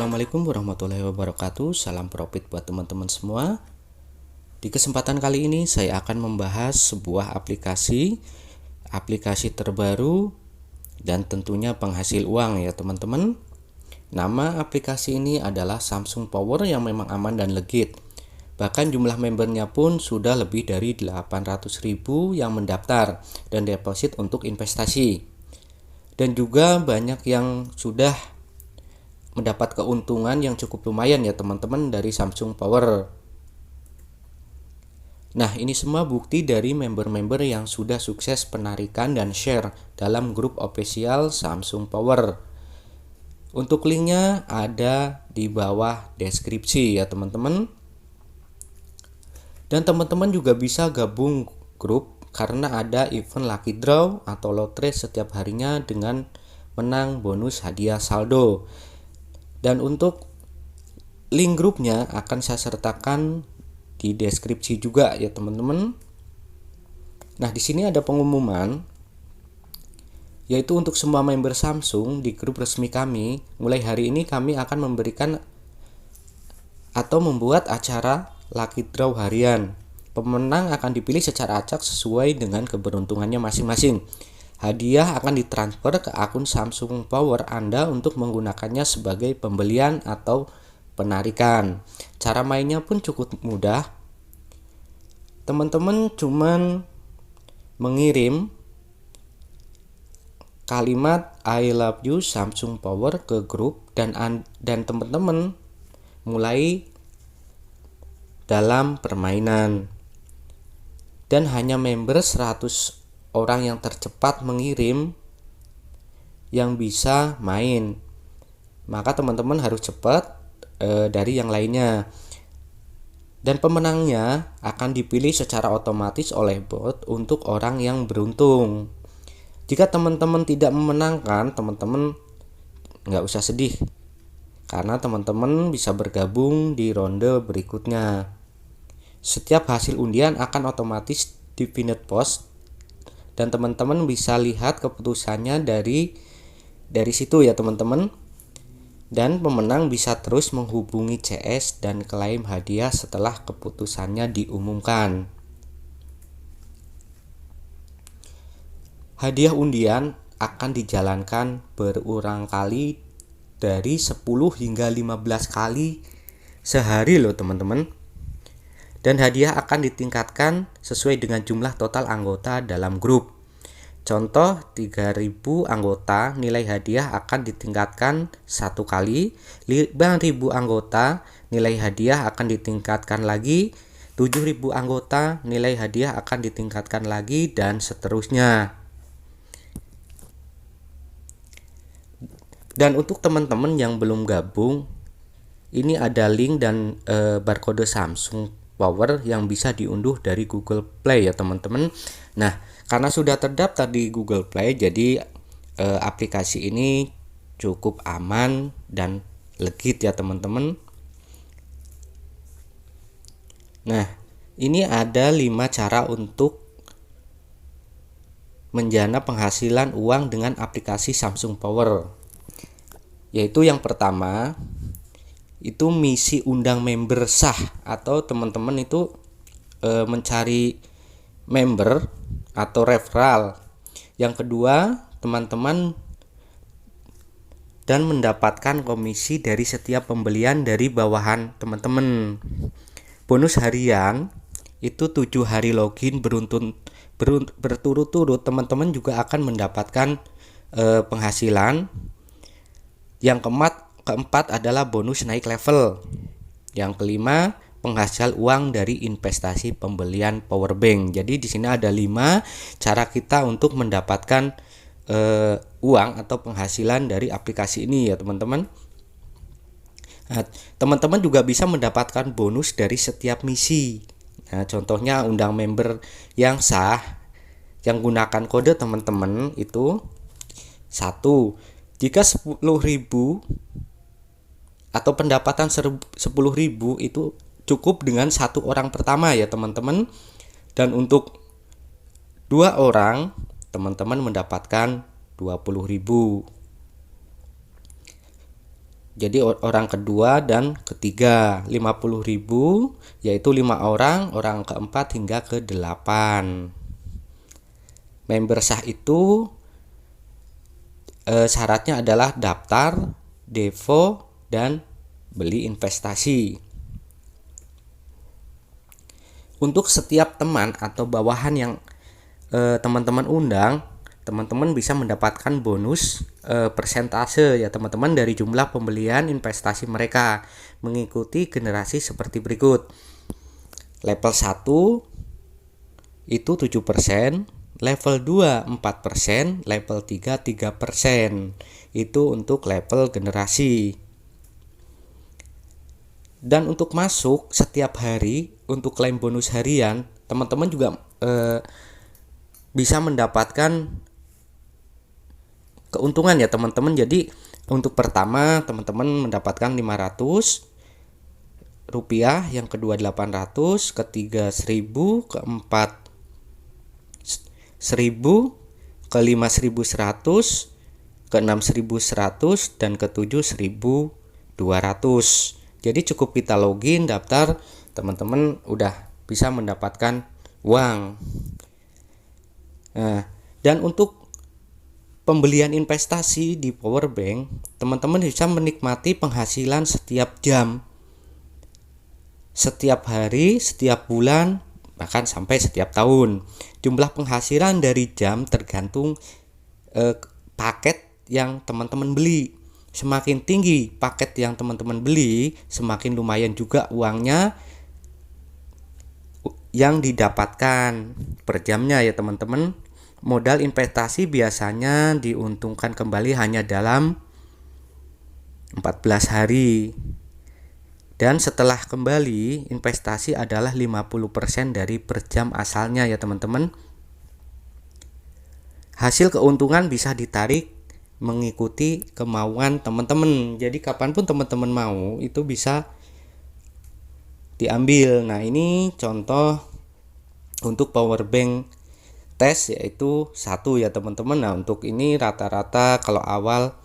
Assalamualaikum warahmatullahi wabarakatuh. Salam profit buat teman-teman semua. Di kesempatan kali ini saya akan membahas sebuah aplikasi terbaru dan tentunya penghasil uang ya teman-teman. Nama aplikasi ini adalah Samsung Power yang memang aman dan legit. Bahkan jumlah membernya pun sudah lebih dari 800.000 yang mendaftar dan deposit untuk investasi. Dan juga banyak yang sudah mendapat keuntungan yang cukup lumayan ya teman-teman dari Samsung Power. Nah, ini semua bukti dari member-member yang sudah sukses penarikan dan share dalam grup official Samsung Power. Untuk linknya ada di bawah deskripsi ya teman-teman. Dan teman-teman juga bisa gabung grup karena ada event lucky draw atau lotre setiap harinya dengan menang bonus hadiah saldo. Dan untuk link grupnya akan saya sertakan di deskripsi juga ya teman-teman. Nah, di sini ada pengumuman yaitu untuk semua member Samsung di grup resmi kami. Mulai hari ini kami akan memberikan atau membuat acara lucky draw harian. Pemenang akan dipilih secara acak sesuai dengan keberuntungannya masing-masing. Hadiah akan ditransfer ke akun Samsung Power Anda untuk menggunakannya sebagai pembelian atau penarikan. Cara mainnya pun cukup mudah. Teman-teman cuman mengirim kalimat I love you Samsung Power ke grup dan teman-teman mulai dalam permainan. Dan hanya member 100 orang yang tercepat mengirim yang bisa main. Maka teman-teman harus cepat dari yang lainnya. Dan pemenangnya akan dipilih secara otomatis oleh bot untuk orang yang beruntung. Jika teman-teman tidak memenangkan, teman-teman nggak usah sedih, karena teman-teman bisa bergabung di ronde berikutnya. Setiap hasil undian akan otomatis di pinned post dan teman-teman bisa lihat keputusannya dari situ ya teman-teman. Dan pemenang bisa terus menghubungi CS dan klaim hadiah setelah keputusannya diumumkan. Hadiah undian akan dijalankan berulang kali dari 10 hingga 15 kali sehari loh teman-teman. Dan hadiah akan ditingkatkan sesuai dengan jumlah total anggota dalam grup. Contoh 3.000 anggota, nilai hadiah akan ditingkatkan 1 kali. 5.000 anggota, nilai hadiah akan ditingkatkan lagi. 7.000 anggota, nilai hadiah akan ditingkatkan lagi, dan seterusnya. Dan untuk teman-teman yang belum gabung, ini ada link dan barcode Samsung Power yang bisa diunduh dari Google Play ya teman-teman. Nah, karena sudah terdaftar di Google Play, jadi aplikasi ini cukup aman dan legit ya teman-teman. Nah, ini ada 5 cara untuk menjana penghasilan uang dengan aplikasi Samsung Power. Yaitu yang pertama, itu misi undang member sah, atau teman-teman itu mencari member atau referral. Yang kedua, teman-teman dan mendapatkan komisi dari setiap pembelian dari bawahan teman-teman. Bonus harian itu 7 hari login berturut-turut, teman-teman juga akan mendapatkan penghasilan. Yang keempat adalah bonus naik level. Yang kelima, penghasil uang dari investasi pembelian power bank. Jadi di sini ada 5 cara kita untuk mendapatkan uang atau penghasilan dari aplikasi ini ya teman-teman. Nah, teman-teman juga bisa mendapatkan bonus dari setiap misi. Nah, contohnya undang member yang sah yang gunakan kode teman-teman itu 1. Jika 10.000 atau pendapatan 10.000 itu cukup dengan 1 orang pertama ya teman-teman. Dan untuk 2 orang, teman-teman mendapatkan 20.000. Jadi orang kedua dan ketiga 50.000, yaitu 5 orang, orang keempat hingga ke 8. Member sah itu syaratnya adalah daftar, devo, dan beli investasi. Untuk setiap teman atau bawahan yang teman-teman undang, teman-teman bisa mendapatkan bonus persentase ya teman-teman dari jumlah pembelian investasi mereka mengikuti generasi seperti berikut. Level 1 itu 7%, level 2 4%, level 3 3%. Itu untuk level generasi. Dan untuk masuk setiap hari untuk klaim bonus harian, teman-teman juga bisa mendapatkan keuntungan ya teman-teman. Jadi untuk pertama teman-teman mendapatkan 500 rupiah, yang kedua 800, ketiga 1000, keempat 1000, kelima 1100, keenam 1100, dan ketujuh 1200. Jadi cukup kita login, daftar, teman-teman udah bisa mendapatkan uang. Nah, dan untuk pembelian investasi di Powerbank, teman-teman bisa menikmati penghasilan setiap jam, setiap hari, setiap bulan, bahkan sampai setiap tahun. Jumlah penghasilan dari jam tergantung paket yang teman-teman beli. Semakin tinggi paket yang teman-teman beli, semakin lumayan juga uangnya yang didapatkan per jamnya ya teman-teman. Modal investasi biasanya diuntungkan kembali hanya dalam 14 hari. Dan setelah kembali, investasi adalah 50% dari per jam asalnya ya teman-teman. Hasil keuntungan bisa ditarik mengikuti kemauan teman-teman. Jadi kapanpun teman-teman mau itu bisa diambil. Nah, ini contoh untuk Powerbank tes yaitu 1 ya teman-teman. Nah, untuk ini rata-rata kalau awal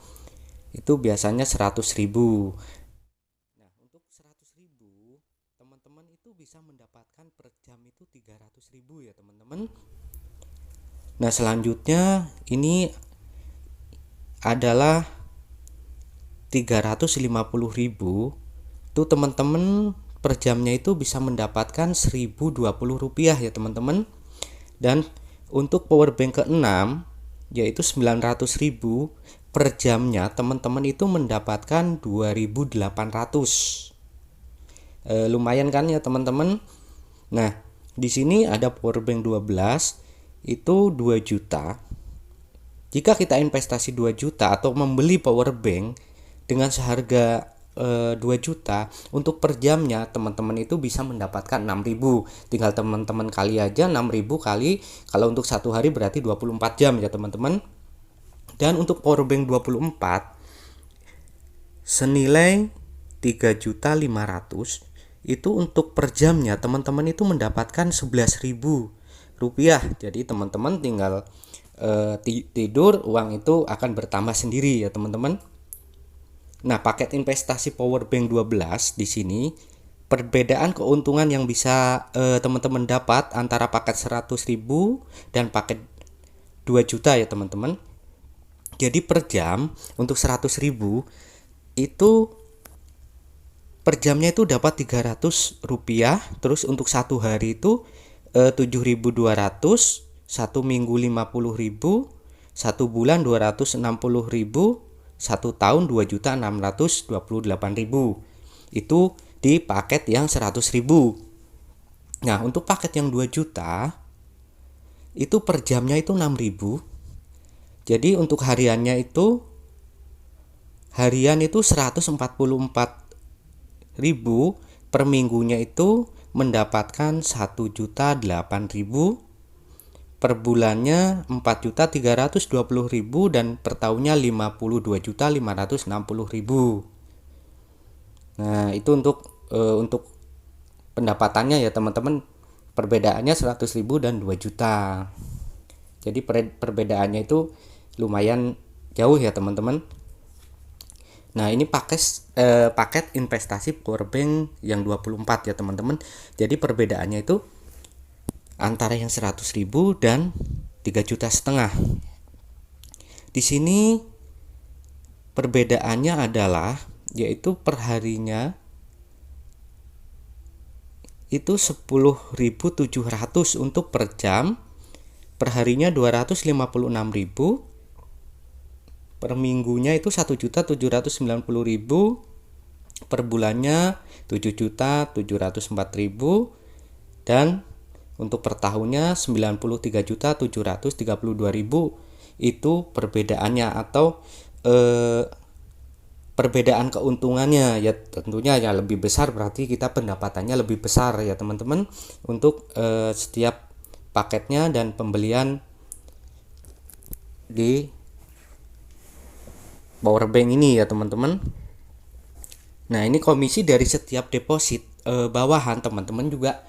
itu biasanya 100.000. Nah, untuk 100.000 teman-teman itu bisa mendapatkan per jam itu 300.000 ya teman-teman. Nah, selanjutnya ini adalah 350.000. Tuh teman-teman per jamnya itu bisa mendapatkan 1.020 rupiah ya teman-teman. Dan untuk Powerbank ke-6 yaitu 900.000, per jamnya teman-teman itu mendapatkan 2.800. Lumayan kan ya teman-teman. Nah, di sini ada Powerbank 12 itu 2 juta. Jika kita investasi 2 juta atau membeli Powerbank dengan seharga 2 juta, untuk per jamnya teman-teman itu bisa mendapatkan 6.000. Tinggal teman-teman kali aja 6.000 kali, kalau untuk satu hari berarti 24 jam ya teman-teman. Dan untuk Powerbank 24 senilai 3.500.000 itu untuk per jamnya teman-teman itu mendapatkan 11.000 rupiah. Jadi teman-teman tinggal tidur, uang itu akan bertambah sendiri ya teman-teman. Nah, paket investasi Powerbank 12 di sini perbedaan keuntungan yang bisa teman-teman dapat antara paket 100.000 dan paket 2 juta ya teman-teman. Jadi per jam untuk 100.000 itu per jamnya itu dapat 300 rupiah. Terus untuk satu hari itu 7.200, satu minggu 50.000, satu bulan 260.000, satu tahun 2.628.000. Itu di paket yang 100.000. Nah, untuk paket yang 2 juta itu per jamnya itu 6.000. Jadi untuk harian itu 144.000, per minggunya itu mendapatkan 1.008.000, per bulannya 4.320.000, dan per tahunnya 52.560.000. Nah, itu untuk pendapatannya ya teman-teman. Perbedaannya 100.000 dan 2 juta. Jadi perbedaannya itu lumayan jauh ya teman-teman. Nah, ini paket investasi powerbank yang 24 ya teman-teman. Jadi perbedaannya itu antara yang 100.000 dan 3,5 juta. Di sini perbedaannya adalah yaitu perharinya itu 10.700 untuk per jam, perharinya 256.000, per minggunya itu 1.790.000, per bulannya 7.704.000, dan untuk per tahunnya 93.732.000. Itu perbedaannya atau perbedaan keuntungannya ya, tentunya ya lebih besar berarti kita pendapatannya lebih besar ya teman-teman untuk setiap paketnya dan pembelian di powerbank ini ya teman-teman. Nah, ini komisi dari setiap deposit bawahan teman-teman juga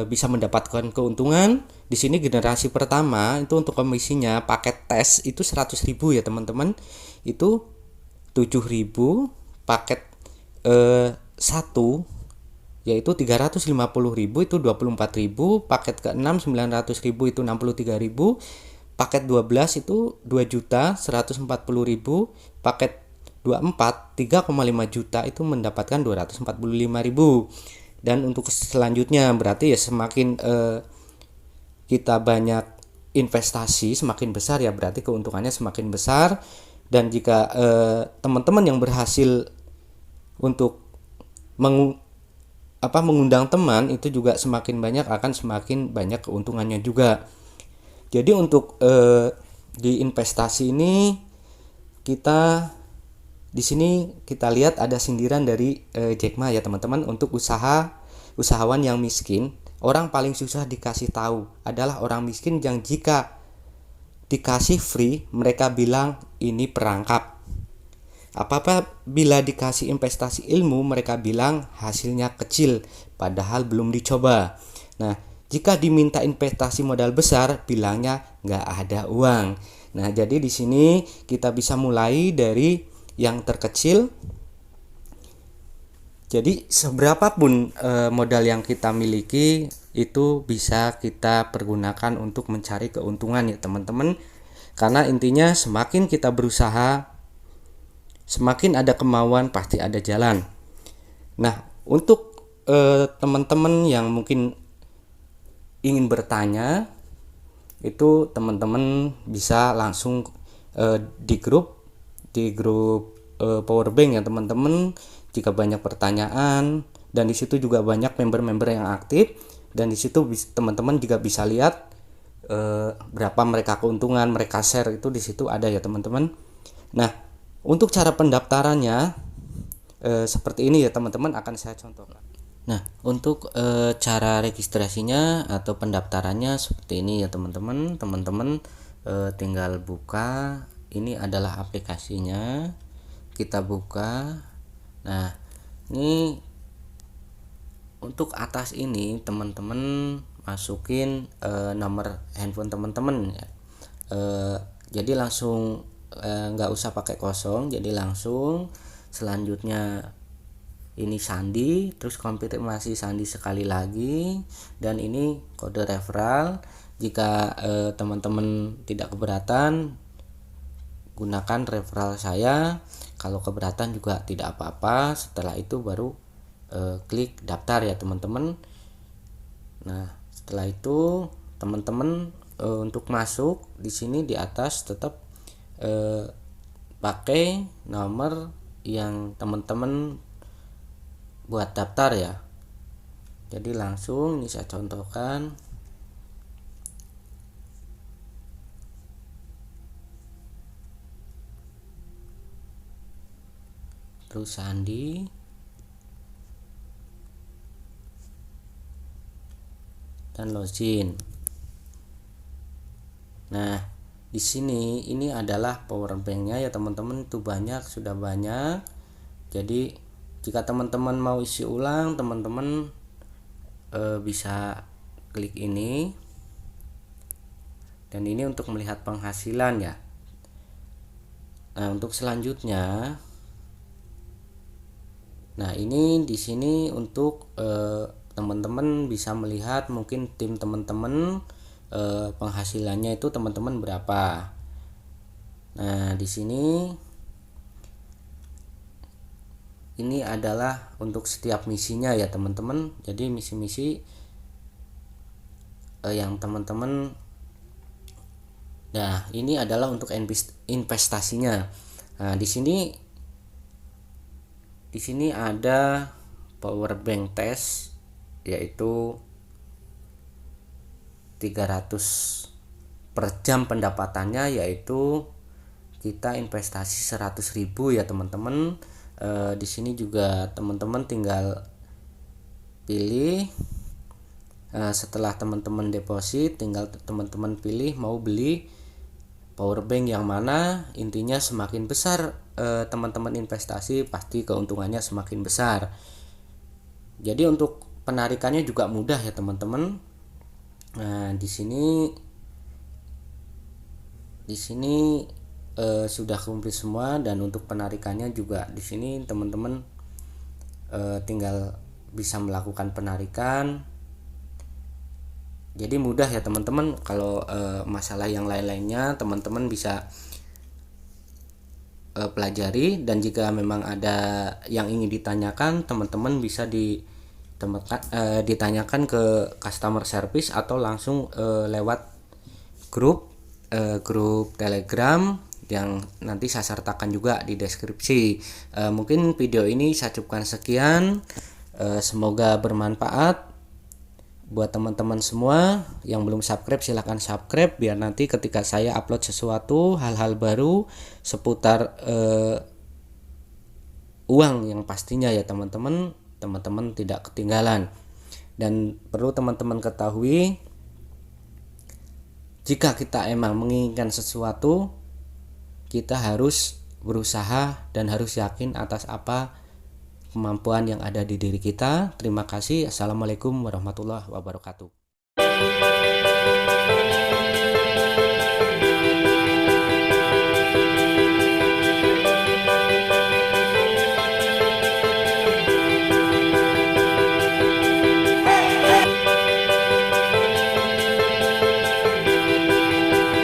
bisa mendapatkan keuntungan. Di sini generasi pertama itu untuk komisinya paket tes itu 100.000 ya teman-teman. Itu 7.000, paket 1 yaitu 350.000 itu 24.000, paket ke-6 900.000 itu 63.000, paket 12 itu 2.140.000, paket 24 3,5 juta itu mendapatkan 245.000. Dan untuk selanjutnya berarti ya semakin kita banyak investasi semakin besar ya, berarti keuntungannya semakin besar. Dan jika teman-teman yang berhasil untuk mengundang teman itu juga semakin banyak, akan semakin banyak keuntungannya juga. Jadi untuk di investasi ini kita di sini kita lihat ada sindiran dari Jack Ma ya teman-teman, untuk usahawan yang miskin. Orang paling susah dikasih tahu adalah orang miskin yang jika dikasih free mereka bilang ini perangkap. Apabila dikasih investasi ilmu mereka bilang hasilnya kecil padahal belum dicoba. Nah, jika diminta investasi modal besar bilangnya nggak ada uang. Nah, jadi di sini kita bisa mulai dari yang terkecil. Jadi seberapapun modal yang kita miliki itu bisa kita pergunakan untuk mencari keuntungan ya teman-teman. Karena intinya semakin kita berusaha, semakin ada kemauan pasti ada jalan. Nah, untuk teman-teman yang mungkin ingin bertanya, itu teman-teman bisa langsung di grup powerbank ya teman-teman. Jika banyak pertanyaan, dan di situ juga banyak member-member yang aktif, dan di situ teman-teman juga bisa lihat berapa mereka keuntungan, mereka share itu di situ ada ya teman-teman. Nah, untuk cara pendaftarannya seperti ini ya teman-teman, akan saya contohkan. Nah, untuk cara registrasinya atau pendaftarannya seperti ini ya teman-teman. Teman-teman tinggal buka, ini adalah aplikasinya, kita buka. Nah, ini untuk atas ini teman-teman masukin nomor handphone teman-teman ya. Jadi langsung nggak usah pakai kosong, jadi langsung selanjutnya ini sandi, terus konfirmasi sandi sekali lagi, dan ini kode referral. Jika teman-teman tidak keberatan gunakan referral saya, kalau keberatan juga tidak apa-apa. Setelah itu baru klik daftar ya teman-teman. Nah, setelah itu teman-teman untuk masuk di sini di atas tetap pakai nomor yang teman-teman buat daftar ya. Jadi langsung ini saya contohkan. Terus sandi, dan login. Nah, di sini ini adalah powerbanknya ya teman-teman, itu sudah banyak. Jadi jika teman-teman mau isi ulang, teman-teman bisa klik ini. Dan ini untuk melihat penghasilan ya. Nah, untuk selanjutnya Nah, ini di sini untuk teman-teman bisa melihat mungkin tim teman-teman penghasilannya itu teman-teman berapa. Nah, di sini ini adalah untuk setiap misinya ya teman-teman. Jadi misi-misi yang teman-teman, nah ini adalah untuk investasinya. Nah, di sini ada power bank test yaitu 300 per jam pendapatannya, yaitu kita investasi 100.000 ya teman-teman. Di sini juga teman-teman tinggal pilih, setelah teman-teman deposit tinggal teman-teman pilih mau beli power bank yang mana. Intinya semakin besar teman-teman investasi, pasti keuntungannya semakin besar. Jadi untuk penarikannya juga mudah ya teman-teman. Nah, di sini sudah komplit semua, dan untuk penarikannya juga di sini teman-teman tinggal bisa melakukan penarikan. Jadi mudah ya teman-teman. Kalau masalah yang lain-lainnya teman-teman bisa pelajari, dan jika memang ada yang ingin ditanyakan teman-teman bisa ditanyakan ke customer service atau langsung lewat grup Telegram yang nanti saya sertakan juga di deskripsi. Mungkin video ini saya cukupkan sekian. Semoga bermanfaat buat teman-teman semua. Yang belum subscribe silahkan subscribe, biar nanti ketika saya upload sesuatu hal-hal baru seputar uang yang pastinya ya teman-teman tidak ketinggalan. Dan perlu teman-teman ketahui, jika kita emang menginginkan sesuatu, kita harus berusaha dan harus yakin atas apa kemampuan yang ada di diri kita. Terima kasih. Assalamualaikum warahmatullahi wabarakatuh.